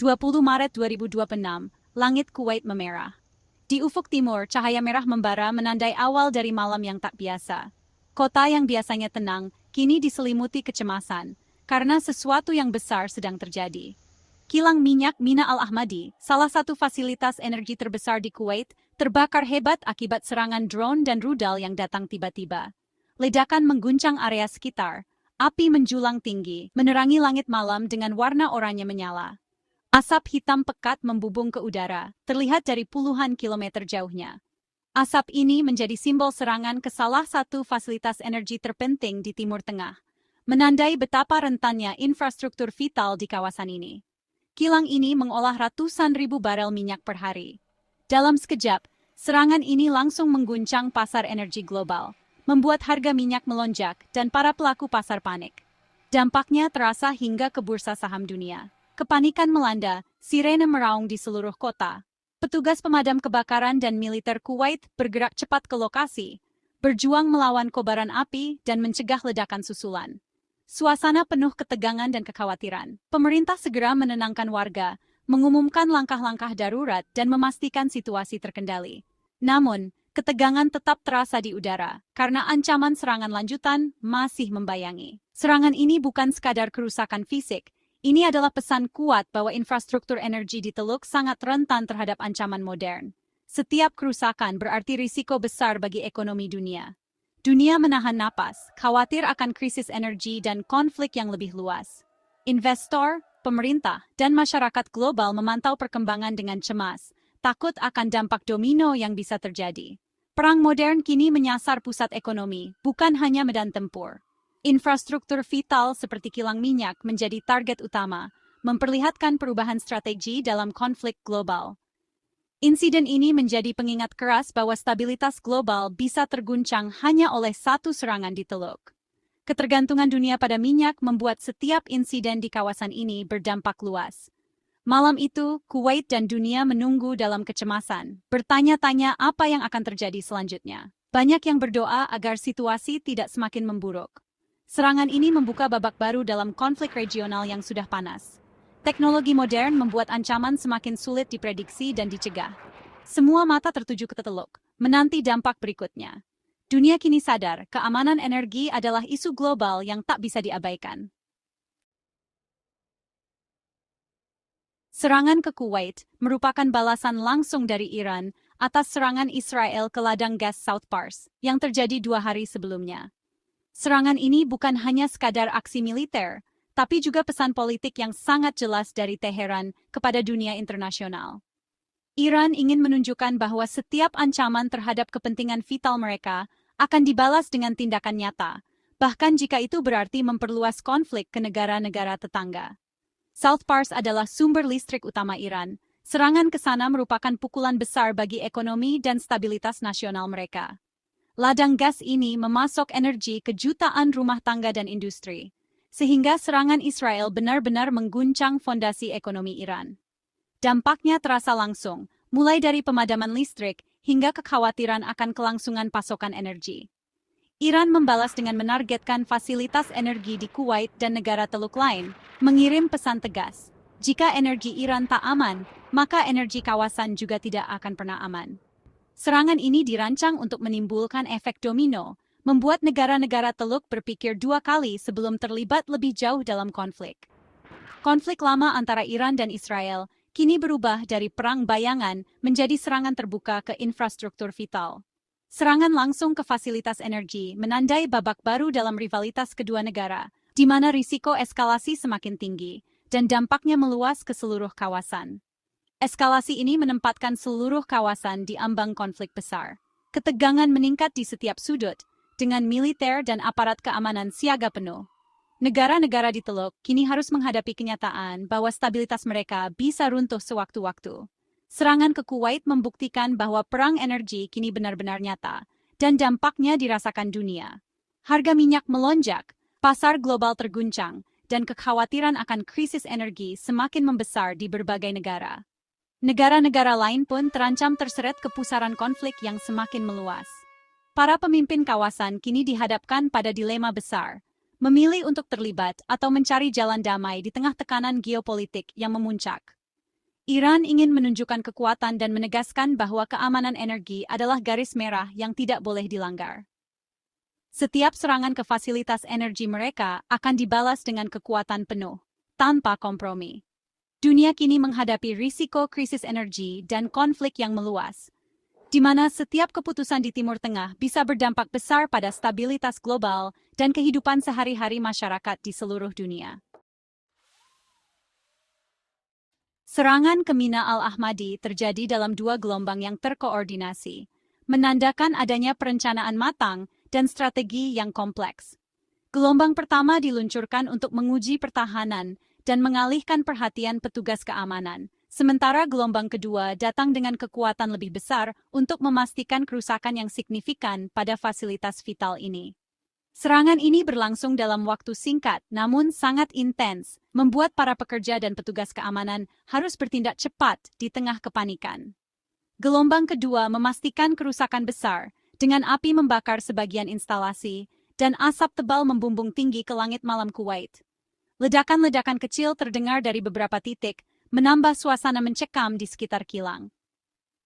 20 Maret 2026, langit Kuwait memerah. Di ufuk timur, cahaya merah membara menandai awal dari malam yang tak biasa. Kota yang biasanya tenang, kini diselimuti kecemasan, karena sesuatu yang besar sedang terjadi. Kilang minyak Mina Al-Ahmadi, salah satu fasilitas energi terbesar di Kuwait, terbakar hebat akibat serangan drone dan rudal yang datang tiba-tiba. Ledakan mengguncang area sekitar, api menjulang tinggi, menerangi langit malam dengan warna oranye menyala. Asap hitam pekat membubung ke udara, terlihat dari puluhan kilometer jauhnya. Asap ini menjadi simbol serangan ke salah satu fasilitas energi terpenting di Timur Tengah, menandai betapa rentannya infrastruktur vital di kawasan ini. Kilang ini mengolah ratusan ribu barel minyak per hari. Dalam sekejap, serangan ini langsung mengguncang pasar energi global, membuat harga minyak melonjak dan para pelaku pasar panik. Dampaknya terasa hingga ke bursa saham dunia. Kepanikan melanda, sirene meraung di seluruh kota. Petugas pemadam kebakaran dan militer Kuwait bergerak cepat ke lokasi, berjuang melawan kobaran api dan mencegah ledakan susulan. Suasana penuh ketegangan dan kekhawatiran. Pemerintah segera menenangkan warga, mengumumkan langkah-langkah darurat dan memastikan situasi terkendali. Namun, ketegangan tetap terasa di udara, karena ancaman serangan lanjutan masih membayangi. Serangan ini bukan sekadar kerusakan fisik, ini adalah pesan kuat bahwa infrastruktur energi di Teluk sangat rentan terhadap ancaman modern. Setiap kerusakan berarti risiko besar bagi ekonomi dunia. Dunia menahan napas, khawatir akan krisis energi dan konflik yang lebih luas. Investor, pemerintah, dan masyarakat global memantau perkembangan dengan cemas, takut akan dampak domino yang bisa terjadi. Perang modern kini menyasar pusat ekonomi, bukan hanya medan tempur. Infrastruktur vital seperti kilang minyak menjadi target utama, memperlihatkan perubahan strategi dalam konflik global. Insiden ini menjadi pengingat keras bahwa stabilitas global bisa terguncang hanya oleh satu serangan di Teluk. Ketergantungan dunia pada minyak membuat setiap insiden di kawasan ini berdampak luas. Malam itu, Kuwait dan dunia menunggu dalam kecemasan, bertanya-tanya apa yang akan terjadi selanjutnya. Banyak yang berdoa agar situasi tidak semakin memburuk. Serangan ini membuka babak baru dalam konflik regional yang sudah panas. Teknologi modern membuat ancaman semakin sulit diprediksi dan dicegah. Semua mata tertuju ke Teluk, menanti dampak berikutnya. Dunia kini sadar, keamanan energi adalah isu global yang tak bisa diabaikan. Serangan ke Kuwait merupakan balasan langsung dari Iran atas serangan Israel ke ladang gas South Pars yang terjadi 2 hari sebelumnya. Serangan ini bukan hanya sekadar aksi militer, tapi juga pesan politik yang sangat jelas dari Teheran kepada dunia internasional. Iran ingin menunjukkan bahwa setiap ancaman terhadap kepentingan vital mereka akan dibalas dengan tindakan nyata, bahkan jika itu berarti memperluas konflik ke negara-negara tetangga. South Pars adalah sumber listrik utama Iran. Serangan ke sana merupakan pukulan besar bagi ekonomi dan stabilitas nasional mereka. Ladang gas ini memasok energi ke jutaan rumah tangga dan industri, sehingga serangan Israel benar-benar mengguncang fondasi ekonomi Iran. Dampaknya terasa langsung, mulai dari pemadaman listrik hingga kekhawatiran akan kelangsungan pasokan energi. Iran membalas dengan menargetkan fasilitas energi di Kuwait dan negara Teluk lain, mengirim pesan tegas. Jika energi Iran tak aman, maka energi kawasan juga tidak akan pernah aman. Serangan ini dirancang untuk menimbulkan efek domino, membuat negara-negara Teluk berpikir 2 kali sebelum terlibat lebih jauh dalam konflik. Konflik lama antara Iran dan Israel kini berubah dari perang bayangan menjadi serangan terbuka ke infrastruktur vital. Serangan langsung ke fasilitas energi menandai babak baru dalam rivalitas kedua negara, di mana risiko eskalasi semakin tinggi dan dampaknya meluas ke seluruh kawasan. Eskalasi ini menempatkan seluruh kawasan di ambang konflik besar. Ketegangan meningkat di setiap sudut, dengan militer dan aparat keamanan siaga penuh. Negara-negara di Teluk kini harus menghadapi kenyataan bahwa stabilitas mereka bisa runtuh sewaktu-waktu. Serangan ke Kuwait membuktikan bahwa perang energi kini benar-benar nyata, dan dampaknya dirasakan dunia. Harga minyak melonjak, pasar global terguncang, dan kekhawatiran akan krisis energi semakin membesar di berbagai negara. Negara-negara lain pun terancam terseret ke pusaran konflik yang semakin meluas. Para pemimpin kawasan kini dihadapkan pada dilema besar, memilih untuk terlibat atau mencari jalan damai di tengah tekanan geopolitik yang memuncak. Iran ingin menunjukkan kekuatan dan menegaskan bahwa keamanan energi adalah garis merah yang tidak boleh dilanggar. Setiap serangan ke fasilitas energi mereka akan dibalas dengan kekuatan penuh, tanpa kompromi. Dunia kini menghadapi risiko krisis energi dan konflik yang meluas, di mana setiap keputusan di Timur Tengah bisa berdampak besar pada stabilitas global dan kehidupan sehari-hari masyarakat di seluruh dunia. Serangan ke Mina Al-Ahmadi terjadi dalam dua gelombang yang terkoordinasi, menandakan adanya perencanaan matang dan strategi yang kompleks. Gelombang pertama diluncurkan untuk menguji pertahanan dan mengalihkan perhatian petugas keamanan, sementara gelombang kedua datang dengan kekuatan lebih besar untuk memastikan kerusakan yang signifikan pada fasilitas vital ini. Serangan ini berlangsung dalam waktu singkat namun sangat intens, membuat para pekerja dan petugas keamanan harus bertindak cepat di tengah kepanikan. Gelombang kedua memastikan kerusakan besar, dengan api membakar sebagian instalasi, dan asap tebal membumbung tinggi ke langit malam Kuwait. Ledakan-ledakan kecil terdengar dari beberapa titik, menambah suasana mencekam di sekitar kilang.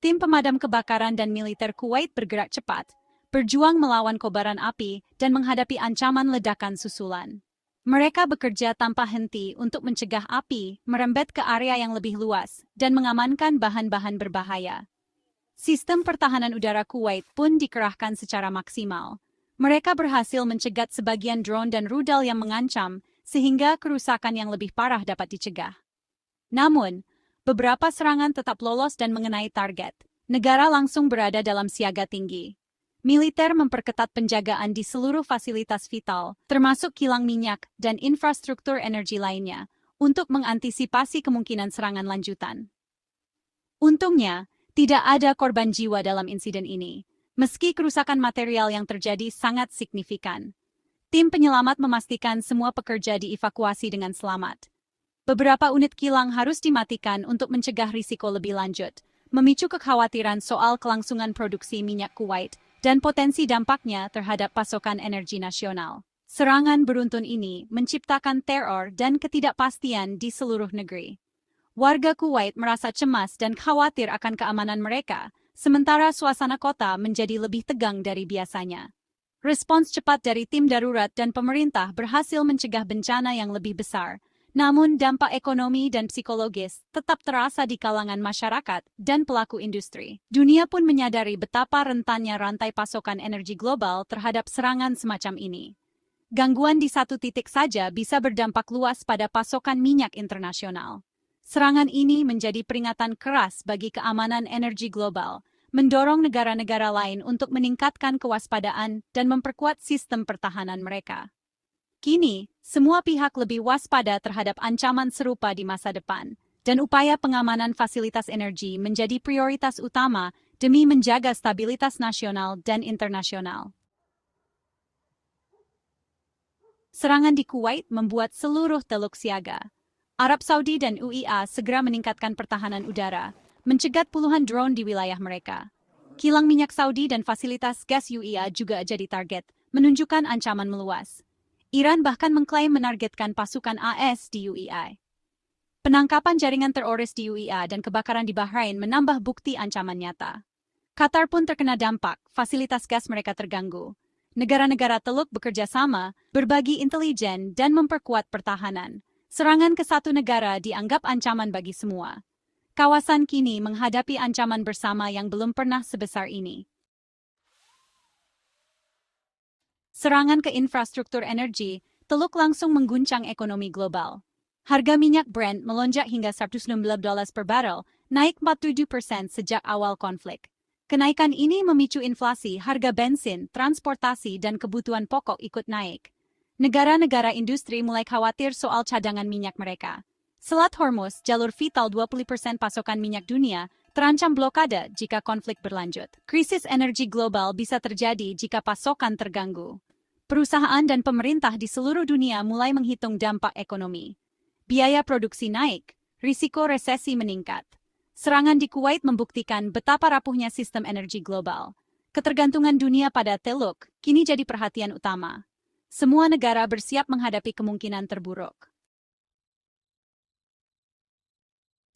Tim pemadam kebakaran dan militer Kuwait bergerak cepat, berjuang melawan kobaran api dan menghadapi ancaman ledakan susulan. Mereka bekerja tanpa henti untuk mencegah api merembet ke area yang lebih luas dan mengamankan bahan-bahan berbahaya. Sistem pertahanan udara Kuwait pun dikerahkan secara maksimal. Mereka berhasil mencegat sebagian drone dan rudal yang mengancam, sehingga kerusakan yang lebih parah dapat dicegah. Namun, beberapa serangan tetap lolos dan mengenai target. Negara langsung berada dalam siaga tinggi. Militer memperketat penjagaan di seluruh fasilitas vital, termasuk kilang minyak dan infrastruktur energi lainnya, untuk mengantisipasi kemungkinan serangan lanjutan. Untungnya, tidak ada korban jiwa dalam insiden ini, meski kerusakan material yang terjadi sangat signifikan. Tim penyelamat memastikan semua pekerja dievakuasi dengan selamat. Beberapa unit kilang harus dimatikan untuk mencegah risiko lebih lanjut, memicu kekhawatiran soal kelangsungan produksi minyak Kuwait dan potensi dampaknya terhadap pasokan energi nasional. Serangan beruntun ini menciptakan teror dan ketidakpastian di seluruh negeri. Warga Kuwait merasa cemas dan khawatir akan keamanan mereka, sementara suasana kota menjadi lebih tegang dari biasanya. Respons cepat dari tim darurat dan pemerintah berhasil mencegah bencana yang lebih besar, namun dampak ekonomi dan psikologis tetap terasa di kalangan masyarakat dan pelaku industri. Dunia pun menyadari betapa rentannya rantai pasokan energi global terhadap serangan semacam ini. Gangguan di satu titik saja bisa berdampak luas pada pasokan minyak internasional. Serangan ini menjadi peringatan keras bagi keamanan energi global, mendorong negara-negara lain untuk meningkatkan kewaspadaan dan memperkuat sistem pertahanan mereka. Kini, semua pihak lebih waspada terhadap ancaman serupa di masa depan, dan upaya pengamanan fasilitas energi menjadi prioritas utama demi menjaga stabilitas nasional dan internasional. Serangan di Kuwait membuat seluruh teluk siaga. Arab Saudi dan UAE segera meningkatkan pertahanan udara, mencegat puluhan drone di wilayah mereka. Kilang minyak Saudi dan fasilitas gas UAE juga jadi target, menunjukkan ancaman meluas. Iran bahkan mengklaim menargetkan pasukan AS di UAE. Penangkapan jaringan teroris di UAE dan kebakaran di Bahrain menambah bukti ancaman nyata. Qatar pun terkena dampak, fasilitas gas mereka terganggu. Negara-negara teluk bekerja sama, berbagi intelijen dan memperkuat pertahanan. Serangan ke satu negara dianggap ancaman bagi semua. Kawasan kini menghadapi ancaman bersama yang belum pernah sebesar ini. Serangan ke infrastruktur energi, teluk langsung mengguncang ekonomi global. Harga minyak Brent melonjak hingga $116 per barel, naik 47% sejak awal konflik. Kenaikan ini memicu inflasi, harga bensin, transportasi, dan kebutuhan pokok ikut naik. Negara-negara industri mulai khawatir soal cadangan minyak mereka. Selat Hormuz, jalur vital 20% pasokan minyak dunia, terancam blokade jika konflik berlanjut. Krisis energi global bisa terjadi jika pasokan terganggu. Perusahaan dan pemerintah di seluruh dunia mulai menghitung dampak ekonomi. Biaya produksi naik, risiko resesi meningkat. Serangan di Kuwait membuktikan betapa rapuhnya sistem energi global. Ketergantungan dunia pada teluk kini jadi perhatian utama. Semua negara bersiap menghadapi kemungkinan terburuk.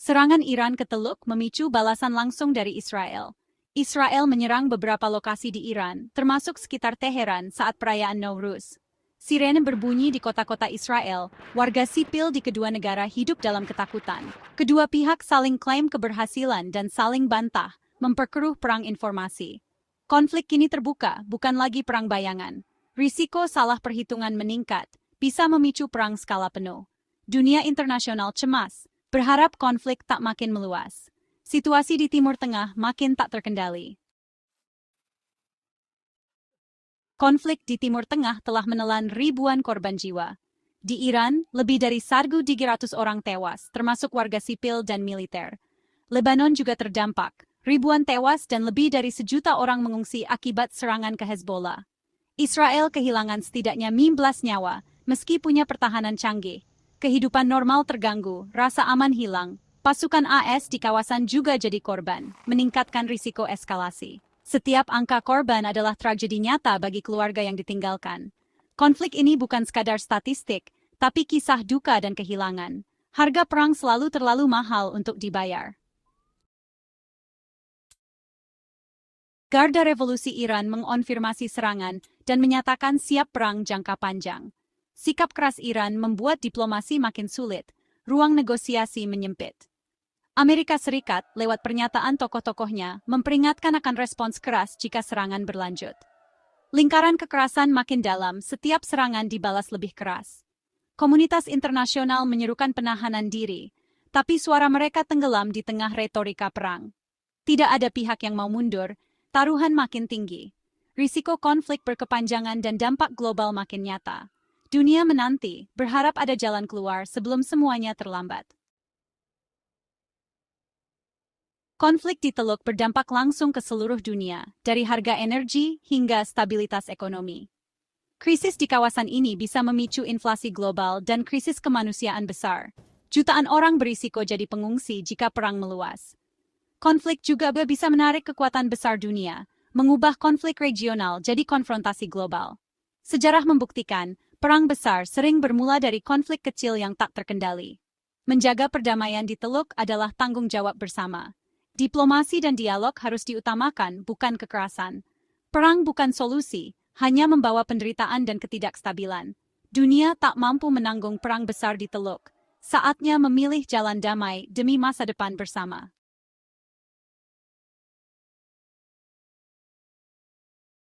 Serangan Iran ke Teluk memicu balasan langsung dari Israel. Israel menyerang beberapa lokasi di Iran, termasuk sekitar Teheran saat perayaan Nowruz. Sirene berbunyi di kota-kota Israel, warga sipil di kedua negara hidup dalam ketakutan. Kedua pihak saling klaim keberhasilan dan saling bantah, memperkeruh perang informasi. Konflik kini terbuka, bukan lagi perang bayangan. Risiko salah perhitungan meningkat, bisa memicu perang skala penuh. Dunia internasional cemas, berharap konflik tak makin meluas. Situasi di Timur Tengah makin tak terkendali. Konflik di Timur Tengah telah menelan ribuan korban jiwa. Di Iran, lebih dari 1.300 orang tewas, termasuk warga sipil dan militer. Lebanon juga terdampak. Ribuan tewas dan lebih dari 1 juta orang mengungsi akibat serangan ke Hezbollah. Israel kehilangan setidaknya 15 nyawa, meski punya pertahanan canggih. Kehidupan normal terganggu, rasa aman hilang. Pasukan AS di kawasan juga jadi korban, meningkatkan risiko eskalasi. Setiap angka korban adalah tragedi nyata bagi keluarga yang ditinggalkan. Konflik ini bukan sekadar statistik, tapi kisah duka dan kehilangan. Harga perang selalu terlalu mahal untuk dibayar. Garda Revolusi Iran mengonfirmasi serangan dan menyatakan siap perang jangka panjang. Sikap keras Iran membuat diplomasi makin sulit, ruang negosiasi menyempit. Amerika Serikat, lewat pernyataan tokoh-tokohnya, memperingatkan akan respons keras jika serangan berlanjut. Lingkaran kekerasan makin dalam, setiap serangan dibalas lebih keras. Komunitas internasional menyerukan penahanan diri, tapi suara mereka tenggelam di tengah retorika perang. Tidak ada pihak yang mau mundur, taruhan makin tinggi. Risiko konflik berkepanjangan dan dampak global makin nyata. Dunia menanti, berharap ada jalan keluar sebelum semuanya terlambat. Konflik di Teluk berdampak langsung ke seluruh dunia, dari harga energi hingga stabilitas ekonomi. Krisis di kawasan ini bisa memicu inflasi global dan krisis kemanusiaan besar. Jutaan orang berisiko jadi pengungsi jika perang meluas. Konflik juga bisa menarik kekuatan besar dunia, mengubah konflik regional jadi konfrontasi global. Sejarah membuktikan, perang besar sering bermula dari konflik kecil yang tak terkendali. Menjaga perdamaian di Teluk adalah tanggung jawab bersama. Diplomasi dan dialog harus diutamakan, bukan kekerasan. Perang bukan solusi, hanya membawa penderitaan dan ketidakstabilan. Dunia tak mampu menanggung perang besar di Teluk. Saatnya memilih jalan damai demi masa depan bersama.